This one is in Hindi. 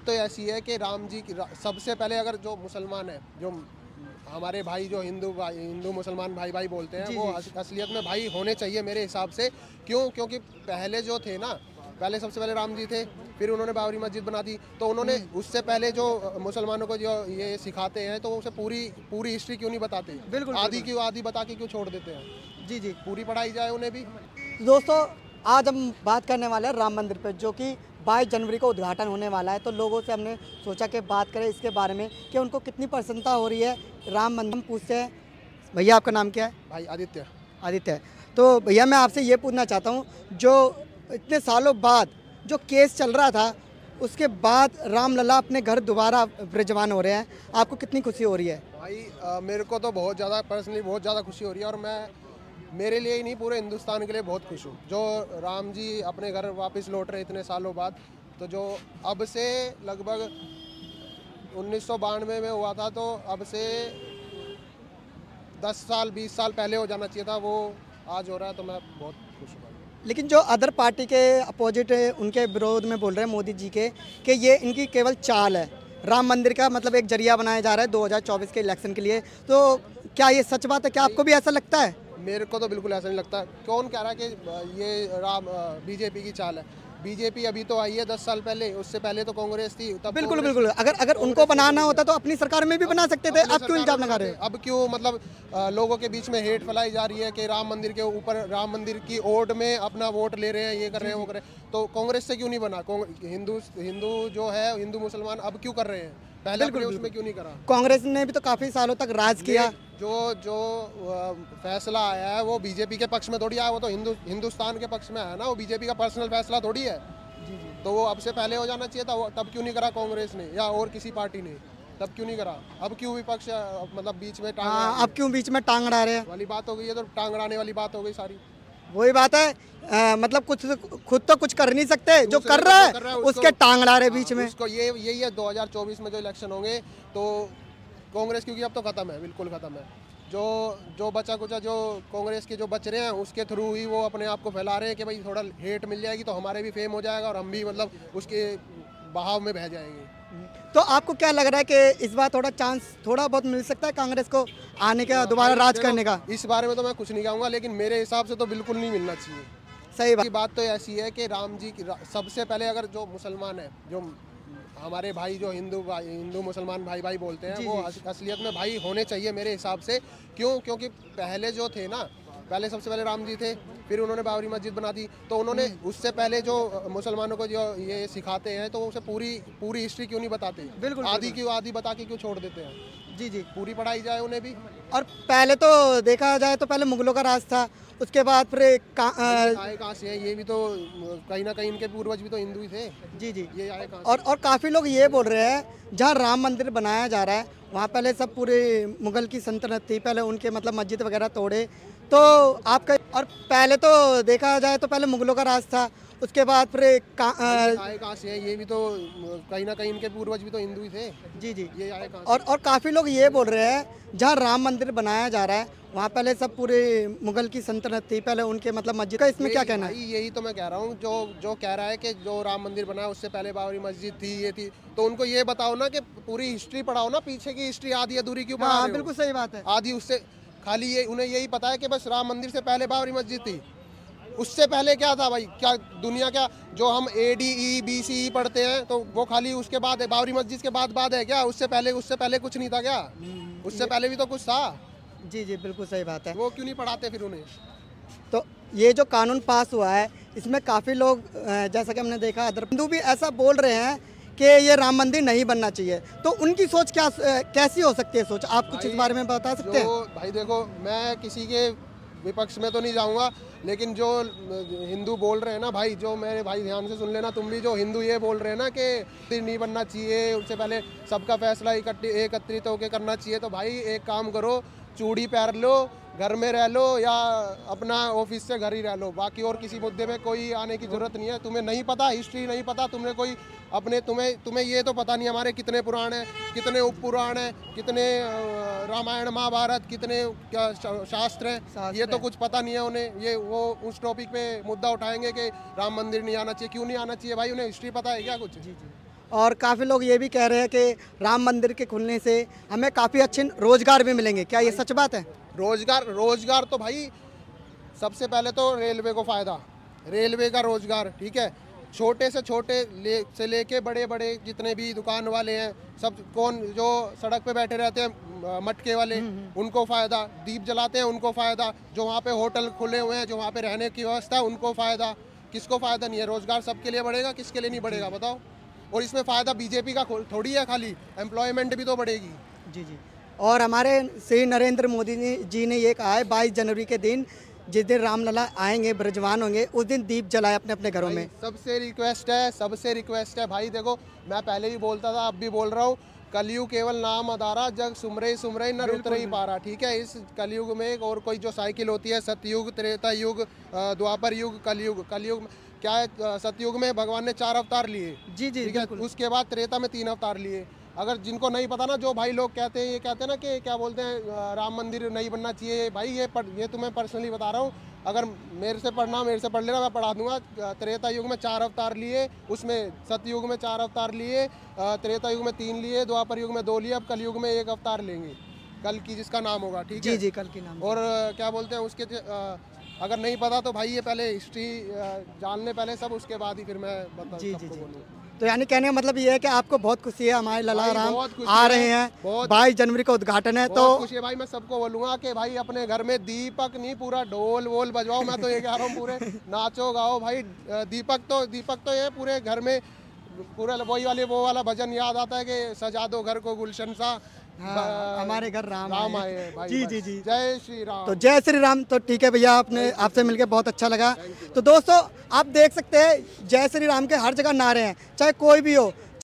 तो ऐसी है कि राम जी की सबसे पहले अगर जो मुसलमान है, जो हमारे भाई जो हिंदू मुसलमान भाई भाई बोलते हैं, वो असलियत में भाई होने चाहिए मेरे हिसाब से। क्योंकि पहले जो थे ना, पहले सबसे पहले राम जी थे, फिर उन्होंने बाबरी मस्जिद बना दी। तो उन्होंने उससे पहले जो मुसलमानों को जो ये सिखाते हैं, तो उसे पूरी हिस्ट्री क्यों नहीं बताते? बिल्कुल आधी बता के क्यों छोड़ देते हैं? जी जी। पूरी पढ़ाई जाए उन्हें भी। दोस्तों, आज हम बात करने वाले हैं राम मंदिर पर, जो कि 22 जनवरी को उद्घाटन होने वाला है। तो लोगों से हमने सोचा कि बात करें इसके बारे में कि उनको कितनी प्रसन्नता हो रही है राम मंदिर। हम पूछते हैं, भैया आपका नाम क्या है? भाई आदित्य। आदित्य है। तो भैया मैं आपसे ये पूछना चाहता हूँ, जो इतने सालों बाद जो केस चल रहा था, उसके बाद रामलला अपने घर दोबारा विराजमान हो रहे हैं, आपको कितनी खुशी हो रही है? भाई मेरे को तो बहुत ज़्यादा पर्सनली बहुत ज़्यादा खुशी हो रही है, और मैं मेरे लिए ही नहीं पूरे हिंदुस्तान के लिए बहुत खुश हूँ जो राम जी अपने घर वापस लौट रहे इतने सालों बाद। तो जो अब से लगभग 1992 में हुआ था, तो अब से 10 साल 20 साल पहले हो जाना चाहिए था, वो आज हो रहा है, तो मैं बहुत खुश हूँ। लेकिन जो अदर पार्टी के अपोजिट उनके विरोध में बोल रहे हैं मोदी जी के कि ये इनकी केवल चाल है, राम मंदिर का मतलब एक जरिया बनाया जा रहा है 2024 के इलेक्शन के लिए। तो क्या ये सच बात है? क्या आपको भी ऐसा लगता है? मेरे को तो बिल्कुल ऐसा नहीं लगता। कौन कह रहा है कि ये बीजेपी की चाल है? बीजेपी अभी तो आई है 10 साल पहले, उससे पहले तो कांग्रेस थी। तब बिल्कुल बिल्कुल। अगर उनको बनाना होता तो अपनी सरकार में भी बना सकते थे। अब क्यों इल्जाम लगा रहे हैं? अब क्यों मतलब लोगों के बीच में हेट फैलाई जा रही है कि राम मंदिर के ऊपर, राम मंदिर की ओट में अपना वोट ले रहे हैं, ये कर रहे हैं, वो कर रहे हैं। तो कांग्रेस से क्यों नहीं बना? हिंदू जो है, हिंदू मुसलमान अब क्यों कर रहे हैं? पहले उसमें क्यों नहीं करा? कांग्रेस ने भी तो काफी सालों तक राज किया। जो फैसला आया है वो बीजेपी के पक्ष में थोड़ी आया, वो तो हिंदुस्तान के पक्ष में आया ना, वो बीजेपी का पर्सनल फैसला थोड़ी है। तो वो अब से पहले हो जाना चाहिए था, तब क्यों नहीं करा कांग्रेस ने या और किसी पार्टी ने? तब क्यों नहीं करा? अब क्यों विपक्ष मतलब बीच में अब क्यों बीच में टांग अड़ा रहे हैं वाली बात हो गई है? तो टांग अड़ाने वाली बात हो गई सारी। वही बात है। मतलब कुछ खुद तो कुछ कर नहीं सकते, जो कर रहा है उसके टांग अड़ा रहे बीच में। उसको यही है 2024 में जो इलेक्शन होंगे, तो कांग्रेस क्योंकि अब तो खत्म है, बिल्कुल खत्म है। जो बचा कुचा जो कांग्रेस के जो बच रहे हैं, उसके थ्रू ही वो अपने आप को फैला रहे हैं कि भाई थोड़ा हेट मिल जाएगी तो हमारे भी फेम हो जाएगा और हम भी मतलब उसके बहाव में बह जाएंगे। तो आपको क्या लग रहा है कि इस बार थोड़ा बहुत मिल सकता है कांग्रेस को आने का, दोबारा राज करने का? इस बारे में तो मैं कुछ नहीं कहूँगा, लेकिन मेरे हिसाब से तो बिल्कुल नहीं मिलना चाहिए। सही बात तो ऐसी है कि राम जी की सबसे पहले अगर जो मुसलमान है, जो हमारे भाई जो हिंदू मुसलमान भाई भाई बोलते हैं, वो असलियत में भाई होने चाहिए मेरे हिसाब से। क्योंकि पहले जो थे ना, पहले सबसे पहले राम जी थे, फिर उन्होंने बाबरी मस्जिद बना दी। तो उन्होंने उससे पहले जो मुसलमानों को जो ये सिखाते हैं, तो उसे पूरी हिस्ट्री क्यों नहीं बताते? बिल्कुल। आधी बता के क्यों छोड़ देते हैं? जी जी। पूरी पढ़ाई जाए उन्हें भी। और पहले तो देखा जाए तो पहले मुगलों का राज था, उसके बाद फिर कहाँ से है? ये भी तो कहीं ना कहीं इनके पूर्वज भी तो हिंदू ही थे। जी जी। ये आए कहाँ? और काफ़ी लोग ये बोल रहे हैं, जहाँ राम मंदिर बनाया जा रहा है वहाँ पहले सब पूरे मुगल की सल्तनत थी, पहले उनके मतलब मस्जिद वगैरह तोड़े। तो आपका और पहले तो देखा जाए तो पहले मुगलों का राज था, उसके बाद फिर आए कहाँ से है? ये भी तो कहीं ना कहीं इनके पूर्वज भी तो हिंदू ही थे। जी जी। ये आए कहाँ? और काफ़ी लोग ये बोल रहे हैं, जहाँ राम मंदिर बनाया जा रहा है वहाँ पहले सब पूरे मुगल की सल्तनत थी, पहले उनके मतलब मस्जिद का। इसमें क्या कहना है? यही तो मैं कह रहा हूँ, जो कह रहा है कि जो राम मंदिर बना उससे पहले बाबरी मस्जिद थी, ये थी। तो उनको ये बताओ ना कि पूरी हिस्ट्री पढ़ाओ ना, पीछे की हिस्ट्री आधी अधूरी क्यों पढ़ा रहे हो? बिल्कुल सही बात है। आधी उससे खाली ये उन्हें यही पता है कि बस राम मंदिर से पहले बाबरी मस्जिद थी। उससे पहले क्या था भाई? क्या दुनिया, क्या जो हम ADE BCE पढ़ते हैं, तो वो खाली उसके बाद है, बाबरी मस्जिद के बाद है क्या? उससे पहले कुछ नहीं था क्या? उससे पहले भी तो कुछ था। जी जी, बिल्कुल सही बात है। वो क्यों नहीं पढ़ाते फिर उन्हें? तो ये जो कानून पास हुआ है, इसमें काफ़ी लोग जैसा कि हमने देखा अदर हिंदू भी ऐसा बोल रहे हैं कि ये राम मंदिर नहीं बनना चाहिए। तो उनकी सोच कैसी हो सकती है सोच? आप कुछ इस बारे में बता सकते हैं? भाई देखो, मैं किसी के विपक्ष में तो नहीं जाऊंगा, लेकिन जो हिंदू बोल रहे हैं ना भाई, जो मेरे भाई ध्यान से सुन लेना तुम भी, जो हिंदू ये बोल रहे हैं ना कि नहीं बनना चाहिए, उससे पहले सबका फैसला एकत्रित होकर करना चाहिए। तो भाई एक काम करो, चूड़ी पहन लो, घर में रह लो, या अपना ऑफिस से घर ही रह लो। बाकी और किसी मुद्दे में कोई आने की जरूरत नहीं है। तुम्हें नहीं पता, हिस्ट्री नहीं पता, तुमने कोई अपने तुम्हें ये तो पता नहीं हमारे कितने पुराण हैं, कितने उपपुराण हैं, कितने रामायण महाभारत, कितने क्या शास्त्र हैं, ये तो कुछ पता नहीं है उन्हें। ये वो उस टॉपिक पे मुद्दा उठाएंगे कि राम मंदिर नहीं आना चाहिए। क्यों नहीं आना चाहिए भाई? उन्हें हिस्ट्री पता है क्या कुछ? जी जी। और काफ़ी लोग ये भी कह रहे हैं कि राम मंदिर के खुलने से हमें काफ़ी अच्छे रोजगार भी मिलेंगे, क्या ये सच बात है? रोजगार तो भाई सबसे पहले तो रेलवे को फ़ायदा, रेलवे का रोजगार, ठीक है। छोटे से छोटे से लेके बड़े बड़े जितने भी दुकान वाले हैं, सब जो सड़क पे बैठे रहते हैं मटके वाले, उनको फ़ायदा। दीप जलाते हैं उनको फ़ायदा। जो वहाँ पे होटल खुले हुए हैं, जो वहाँ पे रहने की व्यवस्था है, उनको फ़ायदा। किसको फ़ायदा नहीं है? रोजगार सबके लिए बढ़ेगा, किसके लिए नहीं बढ़ेगा बताओ? और इसमें फ़ायदा बीजेपी का थोड़ी है, खाली एम्प्लॉयमेंट भी तो बढ़ेगी। जी जी। और हमारे श्री नरेंद्र मोदी जी ने ये कहा है 22 जनवरी के दिन, जिस दिन रामलला आएंगे, ब्रजवान होंगे, उस दिन दीप जलाए अपने अपने घरों में। सबसे रिक्वेस्ट है भाई। देखो, मैं पहले भी बोलता था, अब भी बोल रहा हूँ, कलयुग केवल नाम अधारा, जग सुमरे सुमरे न उतर ही पा रहा, ठीक है। इस कलयुग में एक और कोई जो साइकिल होती है, सतयुग, त्रेता युग, द्वापर युग, कलयुग क्या है? सतयुग में भगवान ने 4 अवतार लिए, जी जी, ठीक है। उसके बाद त्रेता में 3 अवतार लिए। अगर जिनको नहीं पता ना, जो भाई लोग कहते हैं, ये कहते हैं ना कि क्या बोलते हैं, राम मंदिर नहीं बनना चाहिए, भाई ये तुम्हें पर्सनली बता रहा हूँ। अगर मेरे से पढ़ लेना, मैं पढ़ा दूंगा। त्रेता युग में 4 अवतार लिए, उसमें सतयुग में 4 अवतार लिए, त्रेता युग में 3 लिए, द्वापर युग में 2 लिए, अब कलयुग में 1 अवतार लेंगे, कल की जिसका नाम होगा, ठीक है। जी जी, कल की नाम। और क्या बोलते हैं उसके अगर नहीं पता तो भाई ये पहले हिस्ट्री जान ले पहले सब, उसके बाद ही फिर मैं बता सबको बोलूँ। तो यानी कहने का मतलब ये है कि आपको बहुत खुशी है, हमारे लला राम आ रहे हैं, 22 जनवरी का उद्घाटन है। तो खुशी है भाई। मैं सबको बोलूंगा कि भाई अपने घर में दीपक नहीं, पूरा ढोल वोल बजवाओ। मैं तो ये कह रहा हूँ, पूरे नाचो गाओ भाई। दीपक तो ये पूरे घर में पूरा वो वाला भजन याद आता है कि सजा दो घर को गुलशन सा, हमारे घर राम आए हैं भाई। जी जी जी, जय श्री राम। तो जय श्री राम। तो ठीक है भैया, आपसे मिलकर बहुत अच्छा लगा। तो दोस्तों, आप देख सकते हैं जय श्री राम के हर जगह नारे हैं, चाहे कोई भी हो।